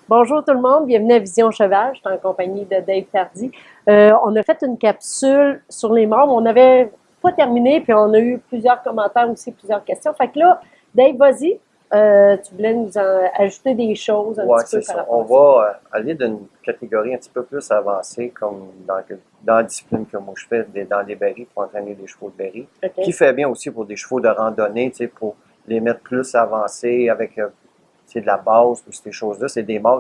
Bonjour tout le monde, bienvenue à Vision Cheval. Je suis en compagnie de Dave Tardy. On a fait une capsule sur les membres. On n'avait pas terminé, puis on a eu plusieurs commentaires aussi, plusieurs questions. Fait que là, Dave, vas-y. Tu voulais nous ajouter des choses un Oui, petit peu c'est par ça. On rapport à ça. va aller d'une catégorie un petit peu plus avancée, comme dans la discipline que moi je fais, dans les berries, pour entraîner des chevaux de berries, qui OK. fait bien aussi pour des chevaux de randonnée, tu sais, pour les mettre plus avancés avec de la base, ou ces choses-là. C'est des mâles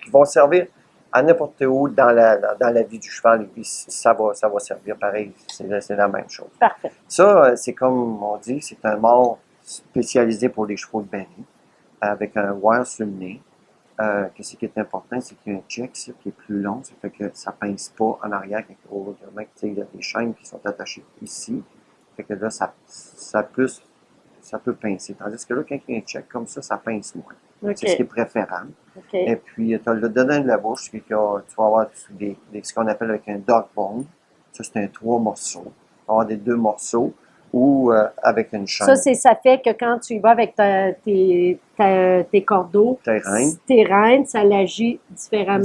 qui vont servir à n'importe où dans la vie du cheval, et puis ça va servir pareil. C'est la même chose. Parfait. Ça, c'est comme on dit, c'est un mâle spécialisé pour les chevaux de berries, avec un wire sur le nez. Qu'est-ce qui est important, c'est qu'il y a un check ici qui est plus long, ça fait que ça ne pince pas en arrière quand il y a des chaînes qui sont attachées ici. Fait que là, ça peut pincer. Tandis que là, quand il y a un check comme ça pince moins. OK. C'est ce qui est préférable. OK. Et puis, tu as le dedans de la bouche, tu vas avoir ce qu'on appelle avec un dog bone. Ça, c'est un 3 morceaux. Tu vas avoir des 2 morceaux ou avec une chaîne. Ça fait que quand tu y vas avec tes cordeaux, tes reines, ça l'agit différemment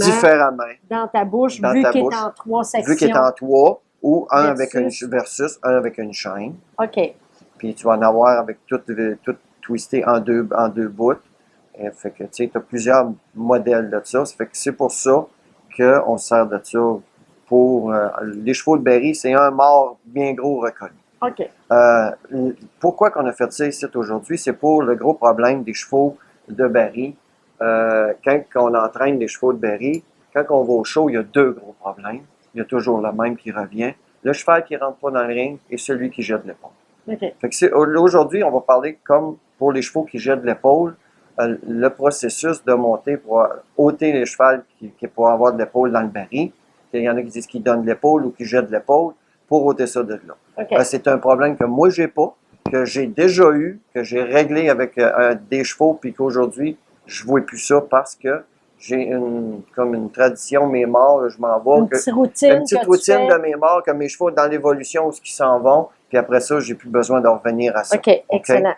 dans ta bouche, dans vu ta qu'il est bouche, en 3 vu qu'il est en sections 3 ou un avec versus. un avec une chaîne. OK. Puis tu vas en avoir avec tout twisté en deux bouts. Et fait que tu sais, as plusieurs modèles de ça. Ça fait que c'est pour ça qu'on se sert de ça pour les chevaux de berry. C'est un mât bien gros reconnu. OK. Pourquoi qu'on a fait ça ici aujourd'hui? C'est pour le gros problème des chevaux de berry. Quand on entraîne les chevaux de berry, quand on va au show, il y a 2 gros problèmes. Il y a toujours le même qui revient. Le cheval qui ne rentre pas dans le ring et celui qui jette l'épaule. OK. Fait que aujourd'hui, on va parler comme pour les chevaux qui jettent l'épaule, le processus de monter pour ôter les chevaux qui pourraient avoir de l'épaule dans le baril. Il y en a qui disent qu'ils donnent l'épaule ou qu'ils jettent l'épaule pour ôter ça de là. Okay. C'est un problème que moi, j'ai pas, que j'ai déjà eu, que j'ai réglé avec des chevaux, puis qu'aujourd'hui, je ne vois plus ça parce que j'ai comme une tradition, mes morts, je m'en vais. Une petite routine De mes morts, que mes chevaux dans l'évolution, où ils s'en vont, puis après ça, j'ai plus besoin de revenir à ça. OK, excellent.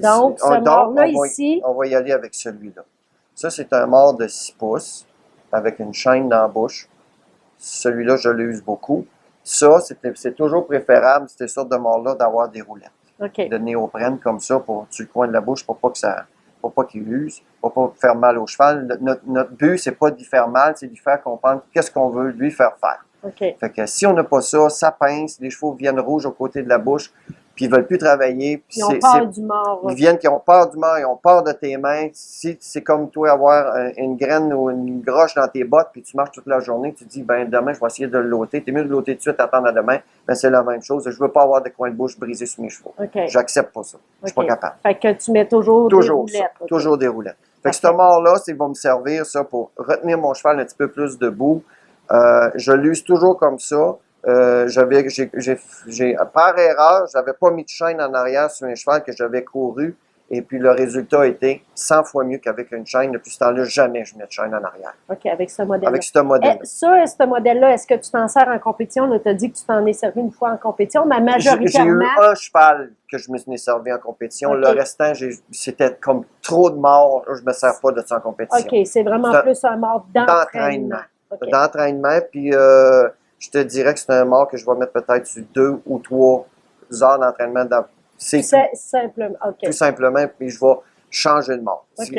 Donc, ce mort-là ici... On va y aller avec celui-là. Ça, c'est un mort de 6 pouces, avec une chaîne dans la bouche. Celui-là, je l'use beaucoup. Ça, c'est toujours préférable, cette sorte de mort-là, d'avoir des roulettes. Okay. De néoprène comme ça, sur le coin de la bouche, pour pas qu'il use, pour pas faire mal au cheval. Notre but, c'est pas d'y faire mal, c'est d'y faire comprendre qu'est-ce qu'on veut lui faire faire. Okay. Fait que si on n'a pas ça, ça pince, les chevaux viennent rouges au côté de la bouche, puis ils veulent plus travailler. Puis ils ont peur du mort. Ils ont peur du mort, ils ont peur de tes mains. Si c'est comme toi avoir une graine ou une groche dans tes bottes, puis tu marches toute la journée, tu te dis, ben demain, je vais essayer de le loter. T'es mieux de loter tout de suite, attendre à demain. Ben c'est la même chose. Je veux pas avoir de coins de bouche brisés sur mes chevaux. Okay. J'accepte pas ça. Je suis pas capable. Fait que tu mets toujours des roulettes. Okay. Toujours des roulettes. Fait que ce mort-là, il va me servir ça pour retenir mon cheval un petit peu plus debout. Je l'use toujours comme ça. Par erreur, j'avais pas mis de chaîne en arrière sur un cheval que j'avais couru. Et puis, le résultat a été 100 fois mieux qu'avec une chaîne. Depuis ce temps-là, jamais je mets de chaîne en arrière. OK, avec ce modèle-là. Avec ce modèle-là. Ce modèle-là, est-ce que tu t'en sers en compétition? Tu as dit que tu t'en es servi une fois en compétition, mais majoritairement... J'ai eu un cheval que je me suis servi en compétition. Okay. Le restant, c'était comme trop de morts. Je me sers pas de ça en compétition. OK, c'est vraiment plus un mort d'entraînement. Okay. D'entraînement, puis... je te dirais que c'est un mort que je vais mettre peut-être sur 2 ou 3 heures d'entraînement. Simplement, OK. Tout simplement, puis je vais changer de mort. Okay.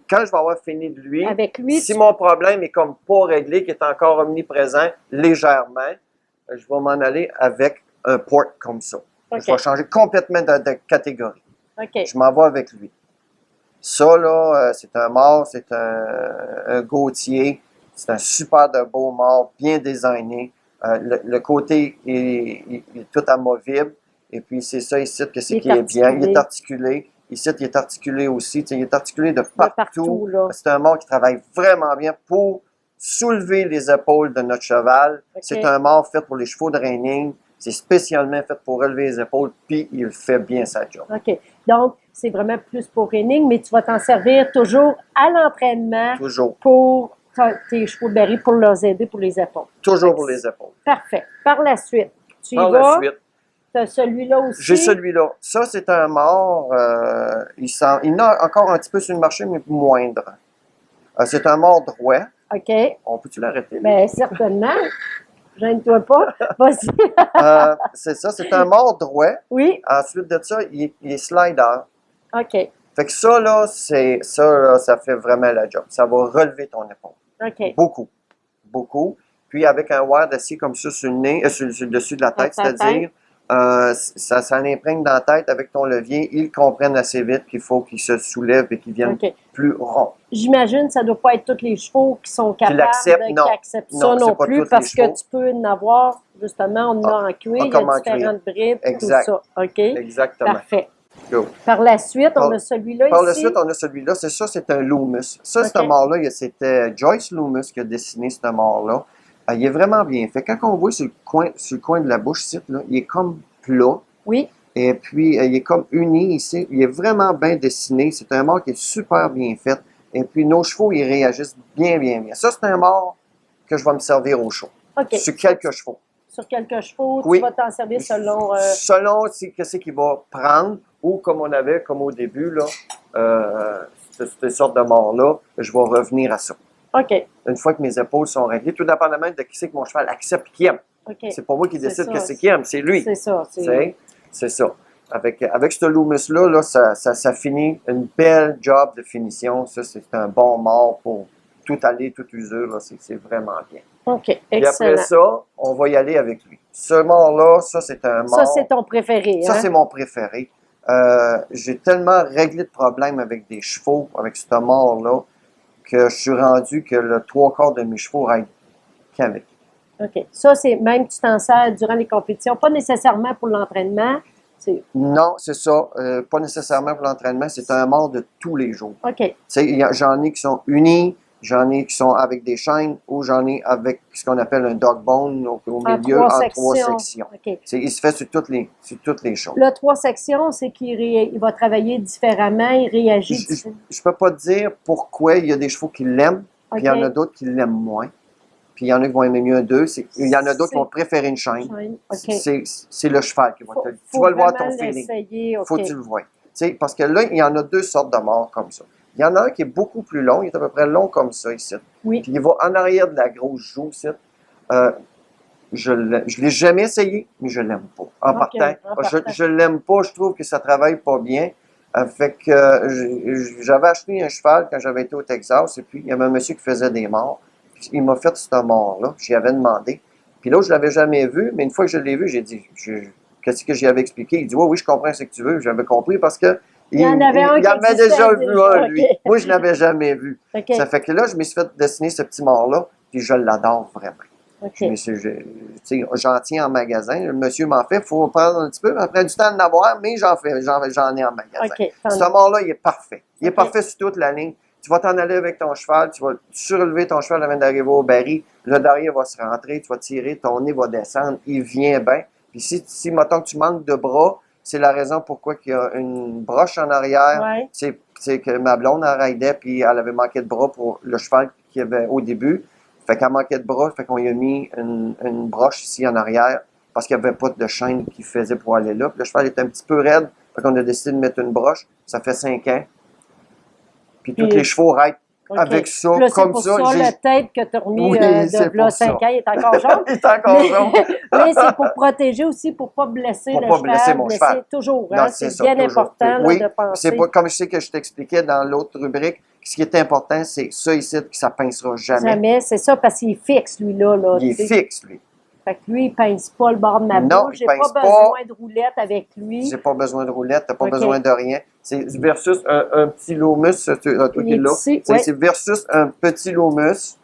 Quand je vais avoir fini de lui, avec lui si mon problème est comme pas réglé, qui est encore omniprésent légèrement, je vais m'en aller avec un port comme ça. Okay. Je vais changer complètement de catégorie. Okay. Je m'en vais avec lui. Ça, là, c'est un mort, c'est un gautier. C'est un super de beau mort, bien designé. Le côté est tout amovible. Et puis, c'est ça ici que c'est qui est bien. Il est articulé. Ici, il est articulé aussi. Il est articulé de partout. C'est un mort qui travaille vraiment bien pour soulever les épaules de notre cheval. Okay. C'est un mort fait pour les chevaux de reining. C'est spécialement fait pour relever les épaules, puis il fait bien sa job. OK. Donc, c'est vraiment plus pour reining, mais tu vas t'en servir toujours à l'entraînement. Toujours. Pour tes chevaux de berry pour leur aider pour les épaules. Toujours pour les épaules. Parfait. Par la suite, tu y vas. Par la suite. Tu as celui-là aussi. J'ai celui-là. Ça, c'est un mort. Il en a encore un petit peu sur le marché, mais moindre. C'est un mort droit. OK. On peut-tu l'arrêter? Bien, certainement. Gêne-toi pas. Vas-y. C'est ça, c'est un mort droit. Oui. Ensuite de ça, il est slider. OK. Fait que ça, là, ça fait vraiment la job. Ça va relever ton épaule. OK. Beaucoup. Beaucoup. Puis avec un wire d'acier comme ça sur le nez, sur le dessus de la tête, Sur ta c'est-à-dire, ça l'imprègne dans la tête avec ton levier. Ils comprennent assez vite qu'il faut qu'ils se soulèvent et qu'ils viennent OK. plus ronds. J'imagine que ça ne doit pas être tous les chevaux qui sont capables l'acceptent, non. qui acceptent ça Non, c'est non pas plus, tous parce les chevaux. que tu peux en avoir, justement, on en a en cuir, il y comme a en cuir. différentes bribes, Exact. tout ça. OK? Exactement. Parfait. Go. Par la suite, on Par- a celui-là Par la ici. suite, on a celui-là. C'est un Loomis. Ça, OK. ce mort-là, c'était Joyce Loomis qui a dessiné ce mort-là. Il est vraiment bien fait. Quand on voit sur le coin de la bouche, ici, là, il est comme plat. Oui. Et puis, il est comme uni ici. Il est vraiment bien dessiné. C'est un mort qui est super bien fait. Et puis, nos chevaux, ils réagissent bien, bien, bien. Ça, c'est un mort que je vais me servir au chaud. OK. Sur quelques chevaux. Sur quelques chevaux, Oui. tu vas t'en servir selon... Selon qu'est-ce qu'il va prendre, ou comme on avait, comme au début, là, cette sorte de mort-là, je vais revenir à ça. OK. Une fois que mes épaules sont réglées, tout dépendamment de qui c'est que mon cheval accepte qu'il aime. OK. C'est pas moi qui décide ça. qu'est-ce qu'il aime, c'est lui. C'est ça. C'est ça. Avec ce Loomis-là, là, ça finit une belle job de finition. Ça, c'est un bon mort pour tout aller, toute usure. Là. C'est vraiment bien. OK, Et excellent. après ça, on va y aller avec lui. Ce mort-là, ça, c'est un mort. Ça, c'est ton préféré, Ça, hein? c'est mon préféré. J'ai tellement réglé de problèmes avec des chevaux, avec ce mort-là, que je suis rendu que le 3/4 de mes chevaux règlent qu'avec. OK. Ça, c'est même tu t'en sers durant les compétitions, pas nécessairement pour l'entraînement. C'est... Non, c'est ça. Pas nécessairement pour l'entraînement. C'est un mort de tous les jours. OK. Tu sais, j'en ai qui sont unis, j'en ai qui sont avec des chaînes, ou j'en ai avec ce qu'on appelle un dog bone au milieu, en trois sections. OK. Il se fait sur toutes les choses. Le 3 sections, c'est il va travailler différemment, il réagit différemment. Je peux pas te dire pourquoi il y a des chevaux qui l'aiment, puis il y en a d'autres qui l'aiment moins. Puis il y en a qui vont aimer mieux un 2. Il y en a d'autres qui vont préférer une chaîne. Okay. C'est le cheval qui va te le dire. Tu vas le voir ton feeling. Il faut que tu le vois. Parce que là, il y en a deux sortes de morts comme ça. Il y en a un qui est beaucoup plus long. Il est à peu près long comme ça ici. Oui. Puis il va en arrière de la grosse joue ici. Je ne l'ai jamais essayé, mais je l'aime pas. En partant. Je l'aime pas. Je trouve que ça travaille pas bien. Fait que j'avais acheté un cheval quand j'avais été au Texas. Et puis, il y avait un monsieur qui faisait des morts. Il m'a fait ce mort-là. J'y avais demandé. Puis là, je ne l'avais jamais vu, mais une fois que je l'ai vu, j'ai dit, qu'est-ce que j'y avais expliqué? Il dit, oui, je comprends ce que tu veux. J'avais compris parce que il en avait déjà vu un, lui. Okay. Moi, je ne l'avais jamais vu. Okay. Ça fait que là, je me suis fait dessiner ce petit mort-là, puis je l'adore vraiment. Okay. J'en tiens en magasin. Le monsieur m'en fait, il faut prendre un petit peu, ça prend du temps de l'avoir, mais j'en ai en magasin. Okay. Ce mort-là, il est parfait. Il est parfait sur toute la ligne. Tu vas t'en aller avec ton cheval, tu vas surélever ton cheval avant d'arriver au baril, le derrière va se rentrer, tu vas tirer, ton nez va descendre, il vient bien. Puis si mettons que tu manques de bras, c'est la raison pourquoi il y a une broche en arrière. Ouais. C'est que ma blonde en raidait, puis elle avait manqué de bras pour le cheval qu'il y avait au début. Fait qu'elle manquait de bras, fait qu'on lui a mis une broche ici en arrière, parce qu'il n'y avait pas de chaîne qui faisait pour aller là. Puis le cheval était un petit peu raide, fait qu'on a décidé de mettre une broche. Ça fait 5 ans. Puis tous les chevaux raident avec ça, là, comme pour ça. Le tête que tu as remis de là 5 ans, il est encore jaune. Il est encore jaune. Mais c'est pour protéger aussi, pour ne pas blesser le cheval. Pour ne pas blesser mon cheval. Toujours, hein, c'est bien important là, de penser. C'est pas, comme je sais que je t'expliquais dans l'autre rubrique, ce qui est important, c'est ça ici, que ça ne pincera jamais. Jamais, c'est ça, parce qu'il est fixe, lui-là. Il est fixe, lui. Fait que lui, il ne pince pas le bord de ma bouche. J'ai pas besoin de roulette avec lui. J'ai pas besoin de roulette, tu n'as pas besoin de rien. C'est versus un petit Loomis, toi qui es là. C'est versus un petit Loomis,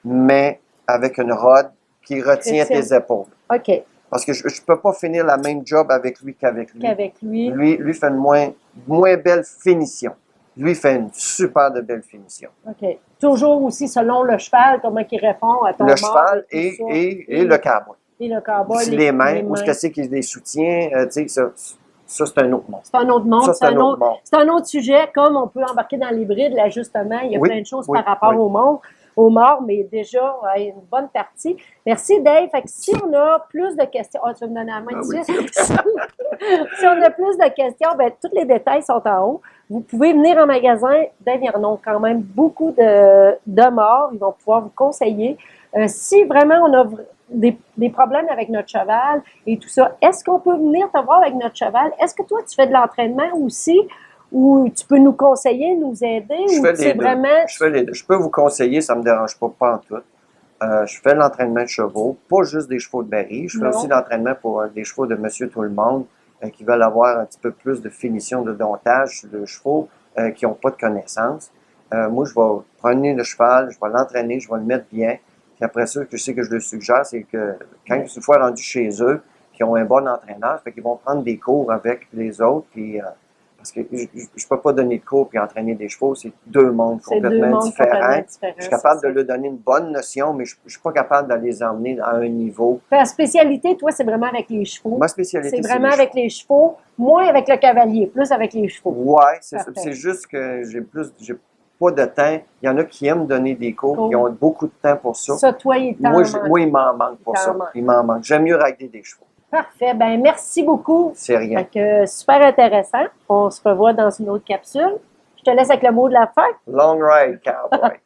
mais avec une rod qui retient tes épaules. OK. Parce que je ne peux pas finir la même job avec lui qu'avec lui. Lui fait une moins belle finition. Lui fait une super de belle finition. OK. Toujours aussi selon le cheval, comment il répond à ton le cheval et le cowboy. Et le cowboy. Les mains, ou ce qu'il les soutient, tu sais, ça c'est un autre monde. C'est un autre monde. C'est un autre sujet, comme on peut embarquer dans l'hybride, l'ajustement. Il y a plein de choses par rapport aux morts, mais déjà, une bonne partie. Merci, Dave. Fait que si on a plus de questions... Ah, tu vas me donner la main dessus? Si on a plus de questions, bien, tous les détails sont en haut. vous pouvez venir en magasin. Dave, ils en ont quand même beaucoup de morts. Ils vont pouvoir vous conseiller. Si vraiment on a des problèmes avec notre cheval et tout ça, est-ce qu'on peut venir te voir avec notre cheval? Est-ce que toi, tu fais de l'entraînement aussi? Ou tu peux nous conseiller, nous aider? Je ou fais c'est les deux. vraiment... Je fais les deux. Je peux vous conseiller, ça me dérange pas en tout. Je fais l'entraînement de chevaux, pas juste des chevaux de Berry. Je fais Non. aussi l'entraînement pour des chevaux de Monsieur Tout-le-Monde qui veulent avoir un petit peu plus de finition de domptage sur les chevaux qui n'ont pas de connaissances. Moi, je vais prendre le cheval, je vais l'entraîner, je vais le mettre bien. Puis après ça, je sais que je le suggère, c'est que quand une fois rendu chez eux, qui ont un bon entraîneur, fait qu'ils vont prendre des cours avec les autres, puis parce que je peux pas donner de cours puis entraîner des chevaux, c'est deux mondes complètement différents. Je suis capable de leur donner une bonne notion, mais je suis pas capable de les emmener à un niveau. Ta spécialité, toi, c'est vraiment avec les chevaux. Ma spécialité, c'est vraiment avec les chevaux, moins avec le cavalier, plus avec les chevaux. Ouais, c'est juste que j'ai pas de temps. Il y en a qui aiment donner des cours, qui ont beaucoup de temps pour ça. Ça, toi, il m'en manque pour ça. Il m'en manque. J'aime mieux régler des chevaux. Parfait. Ben merci beaucoup. C'est rien. Fait que, super intéressant. On se revoit dans une autre capsule. Je te laisse avec le mot de la fin. Long ride, cowboy.